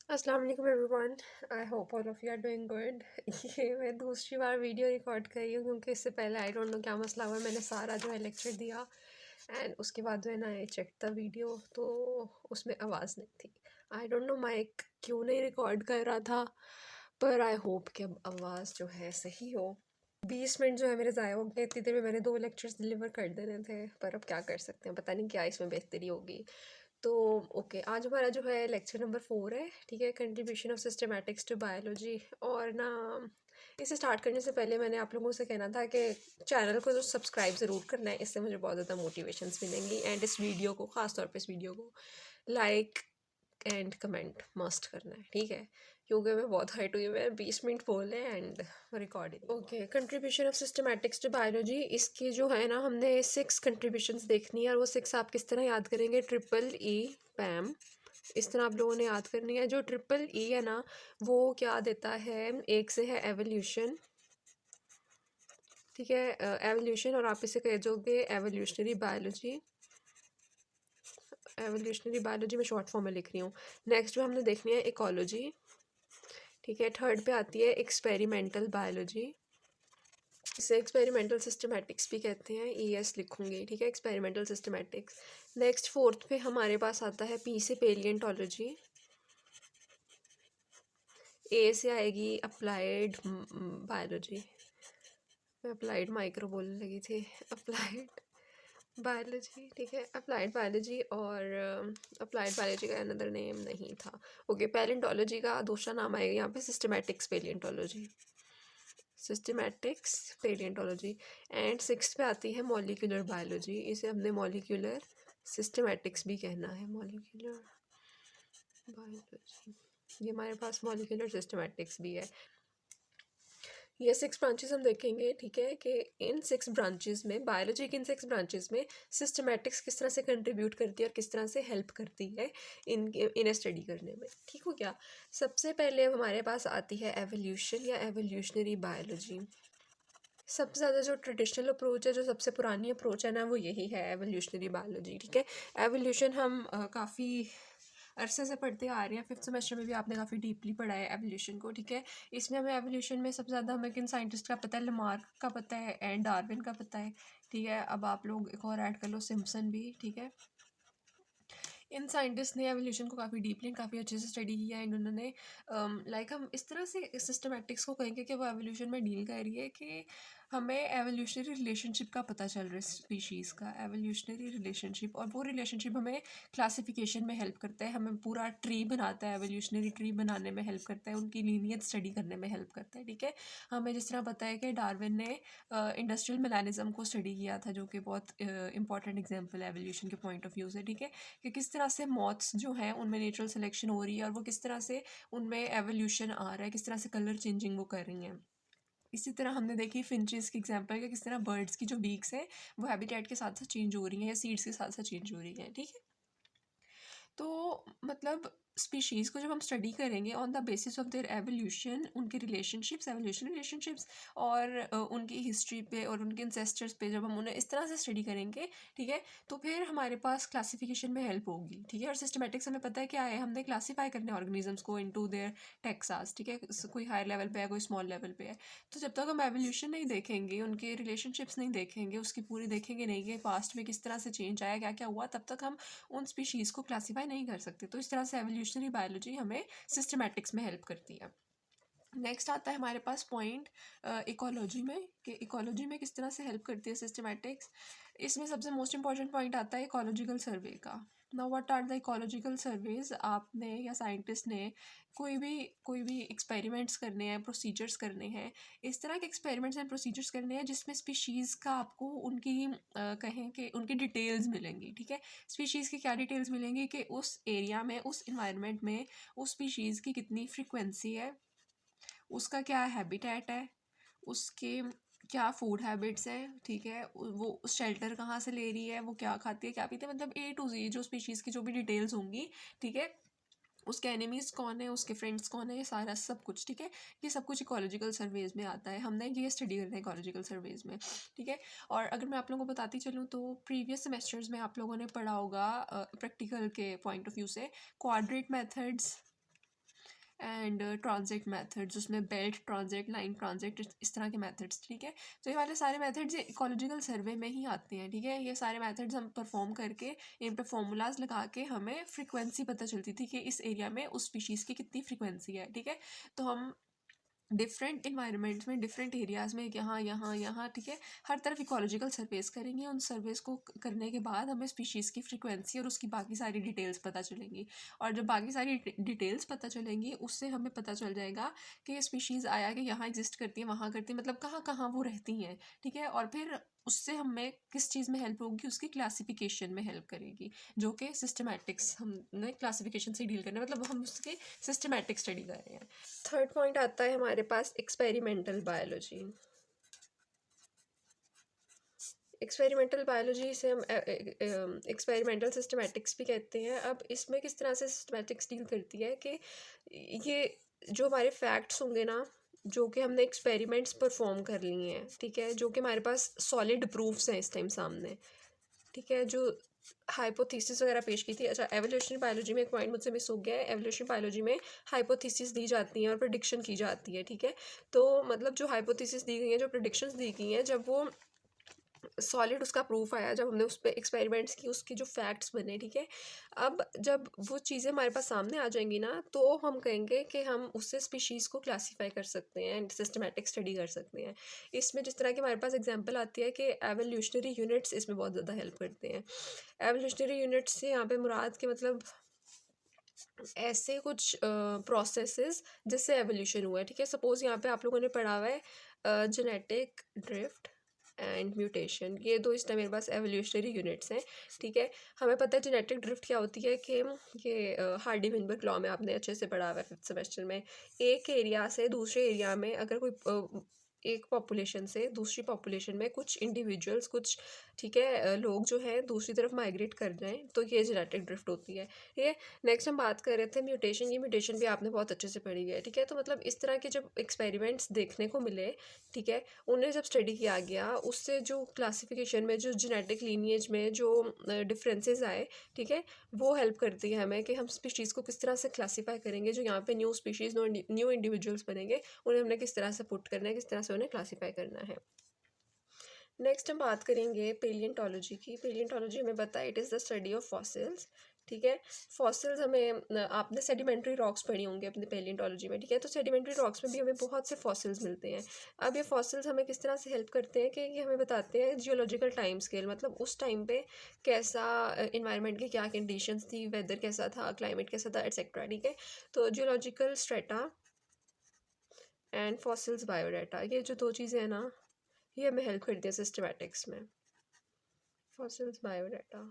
अस्सलाम वालेकुम everyone. I hope all of you are doing good. ये मैं दूसरी बार वीडियो रिकॉर्ड कर रही हूँ क्योंकि इससे पहले आई डोंट नो क्या मसला हुआ, मैंने सारा जो है लेक्चर दिया एंड उसके बाद जो है ना आई चेक द वीडियो तो उसमें आवाज़ नहीं थी। आई डोंट नो माइक क्यों नहीं रिकॉर्ड कर रहा था, पर आई होप कि अब आवाज़ जो है सही हो। 20 मिनट जो है मेरे ज़ाया हो गए, इतनी देर में मैंने 2 लेक्चर्स डिलीवर कर देने थे, पर अब क्या कर सकते हैं, पता नहीं क्या इसमें बेहतरी होगी। तो ओके, आज हमारा जो है लेक्चर नंबर 4 है, ठीक है, contribution of systematics to biology. और ना इसे स्टार्ट करने से पहले मैंने आप लोगों से कहना था कि चैनल को जो सब्सक्राइब ज़रूर करना है, इससे मुझे बहुत ज़्यादा मोटिवेशंस मिलेंगी एंड इस वीडियो को, ख़ास तौर पे इस वीडियो को लाइक एंड कमेंट मस्ट करना है, ठीक है, क्योंकि मैं बहुत हाइट हुई, मैं 20 मिनट बोले end recording. Okay, contribution of systematics to biology, इसकी जो है ना हमने 6 कंट्रीब्यूशंस देखनी है और वो 6 आप किस तरह याद करेंगे, ट्रिपल ई पैम, इस तरह आप लोगों ने याद करनी है। जो ट्रिपल ई है ना वो क्या देता है, एक से है एवोल्यूशन, ठीक है, एवोल्यूशन, और आप इसे कह दोगे एवोल्यूशनरी बायोलॉजी। एवोल्यूशनरी बायोलॉजी में शॉर्ट फॉर्म में लिख रही हूँ। नेक्स्ट में हमने देखनी है इकोलॉजी, ठीक है। थर्ड पे आती है एक्सपेरिमेंटल बायोलॉजी, इसे एक्सपेरिमेंटल सिस्टमैटिक्स भी कहते हैं, ES लिखूंगी, ठीक है, एक्सपेरिमेंटल सिस्टमैटिक्स। नेक्स्ट फोर्थ पे हमारे पास आता है P से पेलियंटोलॉजी, A से आएगी अप्लाइड बायोलॉजी, मैं अप्लाइड माइक्रो बोलने लगी थी, अप्लाइड बायोलॉजी, ठीक है, अप्लाइड बायोलॉजी। और अप्लाइड बायोलॉजी का अनदर नेम नहीं था। ओके, पैलेंटोलॉजी का दूसरा नाम आएगा यहाँ पे systematics palaeontology, systematics palaeontology. And six पे आती है मॉलिक्यूलर बायोलॉजी, इसे हमने मॉलिक्यूलर सिस्टमैटिक्स भी कहना है, मॉलिक्यूलर बायोलॉजी, ये हमारे पास मॉलिक्यूलर सिस्टमैटिक्स भी है। ये 6 ब्रांचेस हम देखेंगे, ठीक है, कि इन 6 ब्रांचेस में, बायोलॉजी की इन 6 ब्रांचेस में सिस्टमैटिक्स किस तरह से कंट्रीब्यूट करती है और किस तरह से हेल्प करती है इन्हें स्टडी करने में, ठीक हो गया। सबसे पहले हमारे पास आती है एवोल्यूशन या एवोल्यूशनरी बायोलॉजी। सबसे ज़्यादा जो ट्रेडिशनल अप्रोच है, जो सबसे पुरानी अप्रोच है ना, वो यही है एवोल्यूशनरी बायोलॉजी, ठीक है। एवोल्यूशन हम काफ़ी अरसे से पढ़ते आ रहे हैं, 5th सेमेस्टर में भी आपने काफ़ी डीपली पढ़ा है एवोल्यूशन को, ठीक है। इसमें हमें एवोल्यूशन में सबसे ज़्यादा हमें किन साइंटिस्ट का पता है, लमार्क का पता है एंड डार्विन का पता है, ठीक है। अब आप लोग एक और ऐड कर लो, सिम्पसन भी, ठीक है। इन साइंटिस्ट ने एवोल्यूशन को काफ़ी डीपली, काफ़ी अच्छे से स्टडी किया है इन्होंने। लाइक हम इस तरह से सिस्टमैटिक्स को कहेंगे कि वो एवोल्यूशन में डील कर रही है कि हमें एवोल्यूशनरी रिलेशनशिप का पता चल रहा है, स्पीशीज़ का एवोल्यूशनरी रिलेशनशिप, और वो रिलेशनशिप हमें क्लासिफिकेशन में हेल्प करता है, हमें पूरा ट्री बनाता है, एवोल्यूशनरी ट्री बनाने में हेल्प करता है, उनकी लीनियज स्टडी करने में हेल्प करता है, ठीक है। हमें जिस तरह पता है कि डार्विन ने इंडस्ट्रियल मेलानिज्म को स्टडी किया था, जो कि बहुत इंपॉर्टेंट एग्जाम्पल है एवोल्यूशन के पॉइंट ऑफ व्यू से, ठीक है, कि किस तरह से मॉथ्स जो हैं उनमें नेचुरल सिलेक्शन हो रही है और वो किस तरह से उनमें एवोल्यूशन आ रहा है, किस तरह से कलर चेंजिंग वो कर रही हैं। इसी तरह हमने देखी फिंचेस की एग्जांपल कि किस तरह बर्ड्स की जो बीक्स हैं वो हैबिटेट के साथ साथ चेंज हो रही हैं या सीड्स के साथ साथ चेंज हो रही हैं, ठीक है। तो मतलब स्पीशीज़ को जब हम स्टडी करेंगे on the basis of their evolution, उनके रिलेशनशिप्स, एवोल्यूशन रिलेशनशिप्स, और उनकी हिस्ट्री पे और उनके इंसेस्टर्स पे जब हम उन्हें इस तरह से स्टडी करेंगे, ठीक है, तो फिर हमारे पास क्लासिफिकेशन में हेल्प होगी, ठीक है। और सिस्टमेटिक्स हमें पता है क्या है, हमने क्लासीफाई करने ऑर्गेनिजम्स को इनटू देयर टेक्सास, ठीक है, कोई हायर लेवल पे है, कोई स्मॉल लेवल पे है। तो जब तक हम एवोल्यूशन नहीं देखेंगे, उनके रिलेशनशिप्स नहीं देखेंगे, उसकी पूरी देखेंगे नहीं कि पास्ट में किस तरह से चेंज आया, क्या क्या हुआ, तब तक हम उन स्पीशीज़ को क्लासीफाई नहीं कर सकते। तो इस तरह से एवोल्यूशनरी बायोलॉजी हमें सिस्टमैटिक्स में हेल्प करती है। नेक्स्ट आता है हमारे पास पॉइंट इकोलॉजी में, कि इकोलॉजी में किस तरह से हेल्प करती है सिस्टमैटिक्स। इसमें सबसे मोस्ट इंपॉर्टेंट पॉइंट आता है इकोलॉजिकल सर्वे का। Now what are the ecological surveys, आपने या साइंटिस्ट ने कोई भी एक्सपेरिमेंट्स करने हैं, प्रोसीजर्स करने हैं, इस तरह के एक्सपेरिमेंट्स एंड प्रोसीजर्स करने हैं जिसमें स्पीशीज़ का आपको उनकी कहें कि उनकी डिटेल्स मिलेंगी, ठीक है। स्पीशीज़ की क्या डिटेल्स मिलेंगी कि उस एरिया में, उस इन्वायरमेंट में उस स्पीशीज़ की कितनी फ्रिक्वेंसी है, उसका क्या हैबिटेट है, उसके क्या फूड हैबिट्स हैं, ठीक है, वो शेल्टर कहाँ से ले रही है, वो क्या खाती है, क्या पीती है, मतलब A to Z जो स्पीशीज़ की जो भी डिटेल्स होंगी, ठीक है, उसके एनिमीज़ कौन है, उसके फ्रेंड्स कौन है, ये सारा सब कुछ, ठीक है। ये सब कुछ इकोलॉजिकल सर्वेज में आता है, हमने ये स्टडी करना है इकोलॉजिकल सर्वेज में, ठीक है। और अगर मैं आप लोगों को बताती चलूँ तो प्रीवियस सेमेस्टर्स में आप लोगों ने पढ़ा होगा प्रैक्टिकल के पॉइंट ऑफ व्यू से quadrat methods, and transit methods, उसमें बेल्ट ट्रांजिट, लाइन ट्रांजिट, इस तरह के मेथड्स, ठीक है। तो ये वाले सारे मेथड्स ये इकोलॉजिकल सर्वे में ही आते हैं, ठीक है। ये सारे मेथड्स हम परफॉर्म करके इन पे फॉर्मूलाज लगा के हमें फ्रिक्वेंसी पता चलती थी कि इस एरिया में उस स्पीशीज़ की कितनी फ्रिक्वेंसी है, ठीक है। तो हम डिफरेंट इन्वायरमेंट्स में, डिफरेंट एरियाज़ में, यहाँ यहाँ यहाँ, ठीक है, हर तरफ इकोलॉजिकल सर्वेस करेंगे। उन सर्वेस को करने के बाद हमें स्पीशीज़ की फ्रिक्वेंसी और उसकी बाकी सारी डिटेल्स पता चलेंगी। और जब बाकी सारी डिटेल्स पता चलेंगी उससे हमें पता चल जाएगा कि ये स्पीशीज़ आया कि यहाँ एग्जिस्ट करती है, वहाँ करती है, मतलब कहाँ कहाँ वो रहती हैं, ठीक है। और फिर उससे हमें किस चीज़ में हेल्प होगी, उसकी क्लासिफिकेशन में हेल्प करेगी, जो कि सिस्टमैटिक्स, हमने क्लासिफिकेशन से डील करना है, मतलब हम उसकी सिस्टमैटिक स्टडी कर रहे हैं। थर्ड पॉइंट आता है हमारे पास एक्सपेरिमेंटल बायोलॉजी। एक्सपेरिमेंटल बायोलॉजी से हम एक्सपेरिमेंटल सिस्टमैटिक्स भी कहते हैं। अब इसमें किस तरह से सिस्टमैटिक्स डील करती है कि ये जो हमारे फैक्ट्स होंगे ना, जो कि हमने एक्सपेरिमेंट्स परफॉर्म कर लिए हैं, ठीक है, जो कि हमारे पास सॉलिड प्रूफ्स हैं इस टाइम सामने, ठीक है, जो हाइपोथेसिस वगैरह पेश की थी। अच्छा, एवोल्यूशनरी बायोलॉजी में एक पॉइंट मुझसे मिस हो गया है। एवोल्यूशनरी बायोलॉजी में हाइपोथेसिस दी जाती हैं और प्रेडिक्शन की जाती है, ठीक है। तो मतलब जो हाइपोथेसिस दी गई हैं, जो प्रेडिक्शंस दी गई हैं, जब वो सॉलिड उसका प्रूफ आया, जब हमने उस पर एक्सपेरिमेंट्स की, उसके जो फैक्ट्स बने, ठीक है, अब जब वो चीज़ें हमारे पास सामने आ जाएंगी ना, तो हम कहेंगे कि हम उससे स्पीशीज़ को क्लासीफाई कर सकते हैं एंड सिस्टमैटिक स्टडी कर सकते हैं। इसमें जिस तरह की हमारे पास एग्जांपल आती है कि एवोल्यूशनरी यूनिट्स इसमें बहुत ज़्यादा हेल्प करते हैं। एवोल्यूशनरी यूनिट्स से यहाँ पे मुराद के मतलब ऐसे कुछ प्रोसेसेस जिससे एवोल्यूशन हुआ है, ठीक है। सपोज़ यहाँ पे आप लोगों ने पढ़ा हुआ है जेनेटिक ड्रिफ्ट एंड म्यूटेशन, ये दो इस टाइम मेरे पास एवोल्यूशनरी यूनिट्स हैं, ठीक है। हमें पता है जेनेटिक ड्रिफ्ट क्या होती है कि ये हार्डी विनबर्ग लॉ में आपने अच्छे से पढ़ा हुआ है 5th सेमेस्टर में। एक एरिया से दूसरे एरिया में अगर कोई एक पॉपुलेशन से दूसरी पॉपुलेशन में कुछ इंडिविजुअल्स, कुछ, ठीक है, लोग जो हैं दूसरी तरफ माइग्रेट कर जाएं, तो ये जेनेटिक ड्रिफ्ट होती है, ठीक है। नेक्स्ट हम बात कर रहे थे म्यूटेशन। ये म्यूटेशन भी आपने बहुत अच्छे से पढ़ी है, ठीक है। तो मतलब इस तरह के जब एक्सपेरिमेंट्स देखने को मिले, ठीक है, उन्हें जब स्टडी किया गया, उससे जो क्लासिफिकेशन में, जो जेनेटिक लीनिएज में जो डिफरेंसेस आए, ठीक है, वो हेल्प करती है हमें कि हम स्पीशीज़ को किस तरह से क्लासीफाई करेंगे। जो यहाँ पे न्यू स्पीशीज़, न्यू इंडिविजुअल्स बनेंगे, उन्हें हमने किस तरह से पुट करना है, किस तरह से उन्हें क्लासीफाई करना है। नेक्स्ट हम बात करेंगे पेलियंटोलॉजी की। पेलियंटोलॉजी हमें पता है it is the study of fossils, ठीक है। फॉसिल्स हमें, आपने सेडिमेंट्री रॉक्स पढ़ी होंगे अपने पेलियंटोलॉजी में, ठीक है। तो सेडिमेंट्री रॉक्स में भी हमें बहुत से फॉसिल्स मिलते हैं। अब ये फॉसिल्स हमें किस तरह से हेल्प करते हैं कि ये हमें बताते हैं जियोलॉजिकल टाइम स्केल, मतलब उस टाइम पे कैसा इन्वायरमेंट की क्या कंडीशंस थी, वेदर कैसा था, क्लाइमेट कैसा था, एट्सेट्रा, ठीक है। तो geological strata and fossils biodata, ये जो दो चीज़ें हैं ना, ये हमें हेल्प करती है सिस्टमैटिक्स में। फॉसिल्स बायोडाटा,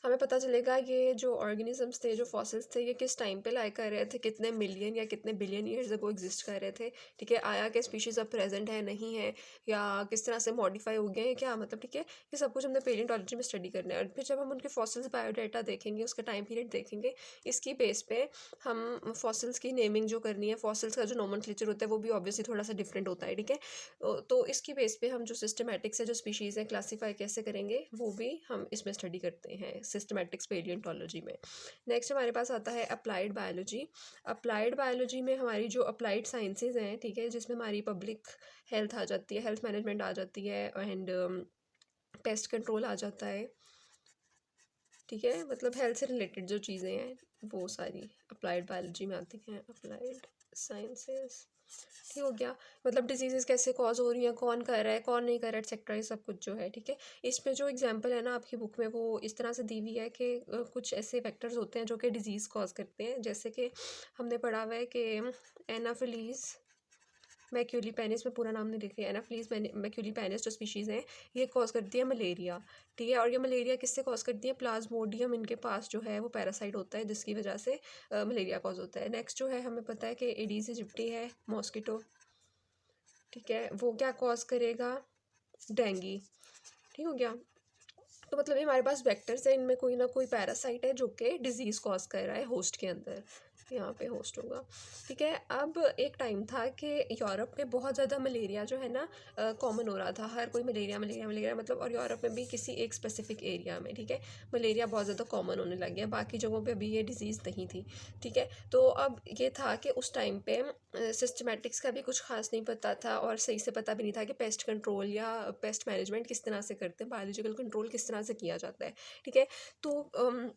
हमें पता चलेगा ये जो ऑर्गेनिजम्स थे, जो फॉसिल्स थे, ये किस टाइम पे लाइक कर रहे थे, कितने मिलियन या कितने बिलियन ईयर्स अगो एग्जिस्ट कर रहे थे, ठीक है। आया क्या स्पीशीज़ अब प्रेजेंट है, नहीं है, या किस तरह से मॉडिफाई हो गए हैं, क्या मतलब, ठीक है। ये सब कुछ हमने पेलियोंटोलॉजी में स्टडी करना है। और फिर जब हम उनके फॉसिल्स बायोडाटा देखेंगे, उसका टाइम पीरियड देखेंगे, इसकी बेस पे हम फॉसिल्स की नेमिंग जो करनी है, फॉसिल्स का जो नोमेनक्लेचर होता है वो भी ऑब्वियसली थोड़ा सा डिफरेंट होता है, ठीक है। तो इसकी बेस पे हम जो सिस्टमैटिक्स है, जो स्पीशीज़ है, क्लासीफाई कैसे करेंगे, वो भी हम इसमें स्टडी करते हैं सिस्टमैटिक्स पेलियोंटोलॉजी में। नेक्स्ट हमारे पास आता है अप्लाइड बायोलॉजी। अप्लाइड बायोलॉजी में हमारी जो अप्लाइड साइंसेज हैं, ठीक है, जिसमें हमारी पब्लिक हेल्थ आ जाती है, हेल्थ मैनेजमेंट आ जाती है, एंड पेस्ट कंट्रोल आ जाता है, ठीक है। मतलब हेल्थ से रिलेटेड जो चीज़ें हैं वो सारी अप्लाइड बायोलॉजी में आती हैं। अप्लाइड साइंसेस, ठीक हो गया। मतलब डिजीज़ कैसे कॉज हो रही हैं, कौन कर रहा है, कौन नहीं कर रहा है, एक्सेट्रा, ये सब कुछ जो है, ठीक है। इसमें जो एग्जांपल है ना आपकी बुक में, वो इस तरह से दी हुई है कि कुछ ऐसे फैक्टर्स होते हैं जो कि डिजीज़ कॉज करते हैं। जैसे कि हमने पढ़ा हुआ है कि एनाफिलीज़ मैक्यूली पेनिस, में पूरा नाम नहीं लिख रही, एनाफिलीज़ मैक्यूली पेनिस जो स्पीशीज़ हैं, ये कॉज करती है मलेरिया, ठीक है। और ये मलेरिया किससे कॉज करती है, प्लाज्मोडियम इनके पास जो है वो पैरासाइट होता है, जिसकी वजह से मलेरिया कॉज होता है। नेक्स्ट जो है हमें पता है कि एडीज इजिप्टी है, मॉस्किटो, ठीक है, वो क्या कॉज करेगा, डेंगी, ठीक हो गया। तो मतलब ये हमारे पास वेक्टर्स है, इनमें कोई ना कोई पैरासाइट है जो कि डिजीज़ कॉज कर रहा है होस्ट के अंदर, यहाँ पे होस्ट होगा। ठीक है, अब एक टाइम था कि यूरोप में बहुत ज़्यादा मलेरिया जो है ना कॉमन हो रहा था, हर कोई मलेरिया मलेरिया मलेरिया मतलब, और यूरोप में भी किसी एक स्पेसिफिक एरिया में, ठीक है, मलेरिया बहुत ज़्यादा कॉमन होने लग गया, बाकी जगहों पे अभी ये डिज़ीज़ नहीं थी। ठीक है, तो अब ये था कि उस टाइम पे सिस्टमेटिक्स का भी कुछ खास नहीं पता था, और सही से पता भी नहीं था कि पेस्ट कंट्रोल या पेस्ट मैनेजमेंट किस तरह से करते हैं, बायोलॉजिकल कंट्रोल किस तरह से किया जाता है। ठीक है, तो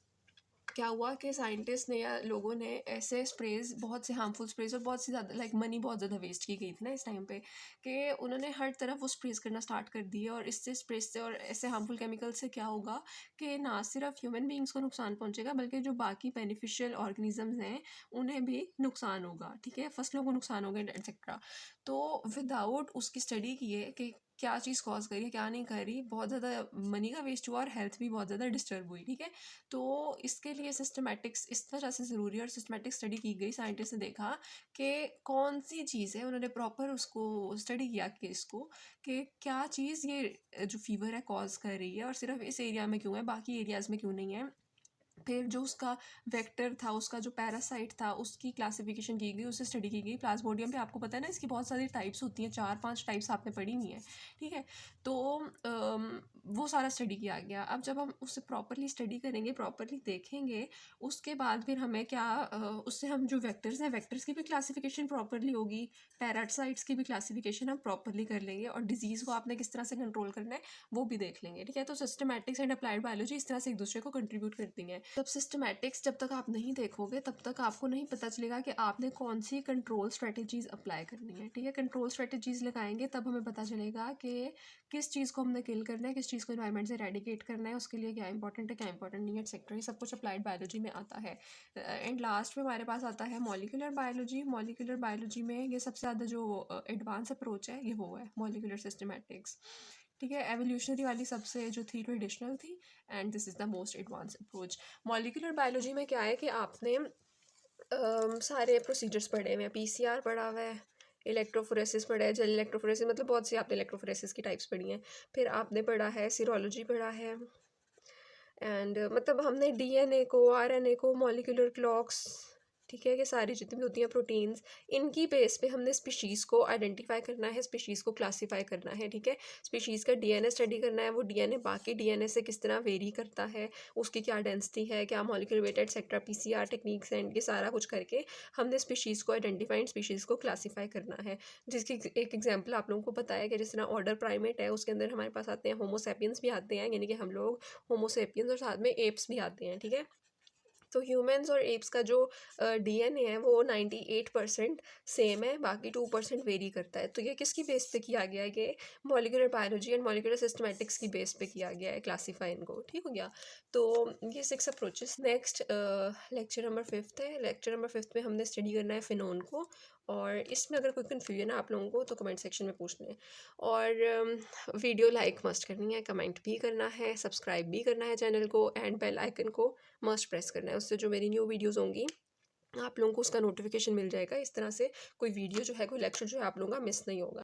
क्या हुआ कि साइंटिस्ट ने या लोगों ने ऐसे स्प्रेज, बहुत से हार्मफुल स्प्रेज, और बहुत सी ज़्यादा लाइक मनी बहुत ज़्यादा वेस्ट की गई थी ना इस टाइम पे, कि उन्होंने हर तरफ वो स्प्रेज करना स्टार्ट कर दिए, और इससे स्प्रेज से और ऐसे हार्मफुल केमिकल से क्या होगा कि ना सिर्फ ह्यूमन बींग्स को नुकसान पहुंचेगा, बल्कि जो बाकी बेनिफिशियल ऑर्गेनिजम्स हैं उन्हें भी नुकसान होगा। ठीक है, फसलों को नुकसान होगा एक्सेट्रा। तो विदाउट उसकी स्टडी किए कि क्या चीज़ कॉज करी है क्या नहीं कर रही, बहुत ज़्यादा मनी का वेस्ट हुआ और हेल्थ भी बहुत ज़्यादा डिस्टर्ब हुई। ठीक है, तो इसके लिए सिस्टमेटिक्स इस तरह से ज़रूरी है, और सिस्टमेटिक स्टडी की गई, साइंटिस्ट ने देखा कि कौन सी चीज़ है, उन्होंने प्रॉपर उसको स्टडी किया कि इसको कि क्या चीज़ ये जो फीवर है कॉज कर रही है, और सिर्फ इस एरिया में क्यों है, बाकी एरियाज़ में क्यों नहीं है। फिर जो उसका वेक्टर था, उसका जो पैरासाइट था, उसकी क्लासिफिकेशन की गई, उसे स्टडी की गई। प्लाज्मोडियम पे आपको पता है ना, इसकी बहुत सारी टाइप्स होती हैं, 4-5 टाइप्स आपने पढ़ी हुई हैं। ठीक है, तो वो सारा स्टडी किया गया। अब जब हम उससे प्रॉपरली स्टडी करेंगे, प्रॉपरली देखेंगे, उसके बाद फिर हमें क्या उससे हम जो वेक्टर्स हैं, वेक्टर्स की भी क्लासिफिकेशन प्रॉपरली होगी, पैरासाइट्स की भी क्लासिफिकेशन हम प्रॉपरली कर लेंगे, और डिजीज़ को आपने किस तरह से कंट्रोल करना है वो भी देख लेंगे। ठीक है, तो सिस्टमैटिक्स एंड अप्लाइड बायोलॉजी इस तरह से एक दूसरे को कंट्रीब्यूट करती हैं। जब सिस्टमैटिक्स जब तक आप नहीं देखोगे तब तक आपको नहीं पता चलेगा कि आपने कौन सी कंट्रोल स्ट्रेटजीज अप्लाई करनी है। ठीक है, कंट्रोल स्ट्रेटजीज लगाएंगे तब हमें पता चलेगा कि किस चीज़ को हमने किल करना है, किस चीज़ को इन्वायरमेंट से रेडिकेट करना है, उसके लिए क्या इंपॉर्टेंट है क्या इंपॉर्टेंट नहीं है, एक्सेट्रा। ये सब कुछ अप्लाइड बायोलॉजी में आता है। एंड लास्ट में हमारे पास आता है मॉलिक्यूलर बायोलॉजी। मॉलिक्यूलर बायोलॉजी में ये सबसे ज़्यादा जो एडवांस अप्रोच है ये वो है मॉलिक्यूलर सिस्टमैटिक्स। ठीक है, एवोल्यूशनरी वाली सबसे जो थी ट्रेडिशनल थी, and this is the most advance approach. Molecular biology में क्या है कि आपने सारे प्रोसीजर्स पढ़े हुए हैं, पीसीआर पढ़ा हुआ है, इलेक्ट्रोफोरेसिस पढ़ा है, जेल इलेक्ट्रोफोरेसिस, मतलब बहुत सी आपने इलेक्ट्रोफोरेसिस की टाइप्स पढ़ी हैं। फिर आपने पढ़ा है सीरोलॉजी पढ़ा है, एंड मतलब हमने डीएनए को, आरएनए को, मॉलिक्यूलर क्लॉक्स, ठीक है, कि सारी जितनी भी होती हैं प्रोटीन्स, इनकी बेस पे हमने स्पीशीज़ को आइडेंटिफाई करना है, स्पीशीज़ को क्लासीफाई करना है। ठीक है, स्पीशीज़ का डीएनए स्टडी करना है, वो डीएनए बाकी डीएनए से किस तरह वेरी करता है, उसकी क्या डेंसिटी है, क्या molecular weight etcetera, PCR techniques and ये सारा कुछ करके हमने स्पीशीज़ को आइडेंटिफाई, स्पीशीज़ को क्लासीफाई करना है। जिसकी एक एग्जाम्पल आप लोगों को पता है कि जिस तरह ऑर्डर प्राइमेट है, उसके अंदर हमारे पास आते हैं होमोसेपियंस भी आते हैं, यानी कि हम लोग होमोसेपियंस, और साथ में एप्स भी आते हैं। ठीक है, तो ह्यूमंस और एप्स का जो डीएनए है वो 98% सेम है, बाकी 2% वेरी करता है। तो ये किसकी बेस पे किया गया है, ये molecular biology and molecular systematics की बेस पे किया गया है क्लासीफाई इनको। ठीक हो गया, तो ये 6 अप्रोचेस। नेक्स्ट लेक्चर नंबर 5 है। लेक्चर नंबर 5 में हमने स्टडी करना है फिनोन को, और इसमें अगर कोई कन्फ्यूजन है आप लोगों को तो कमेंट सेक्शन में पूछ लें, और वीडियो लाइक मस्ट करनी है, कमेंट भी करना है, सब्सक्राइब भी करना है चैनल को, एंड बेल आइकन को मस्ट प्रेस करना है। उससे जो मेरी न्यू वीडियोस होंगी आप लोगों को उसका नोटिफिकेशन मिल जाएगा। इस तरह से कोई वीडियो जो है, कोई लेक्चर जो है आप लोगों का मिस नहीं होगा।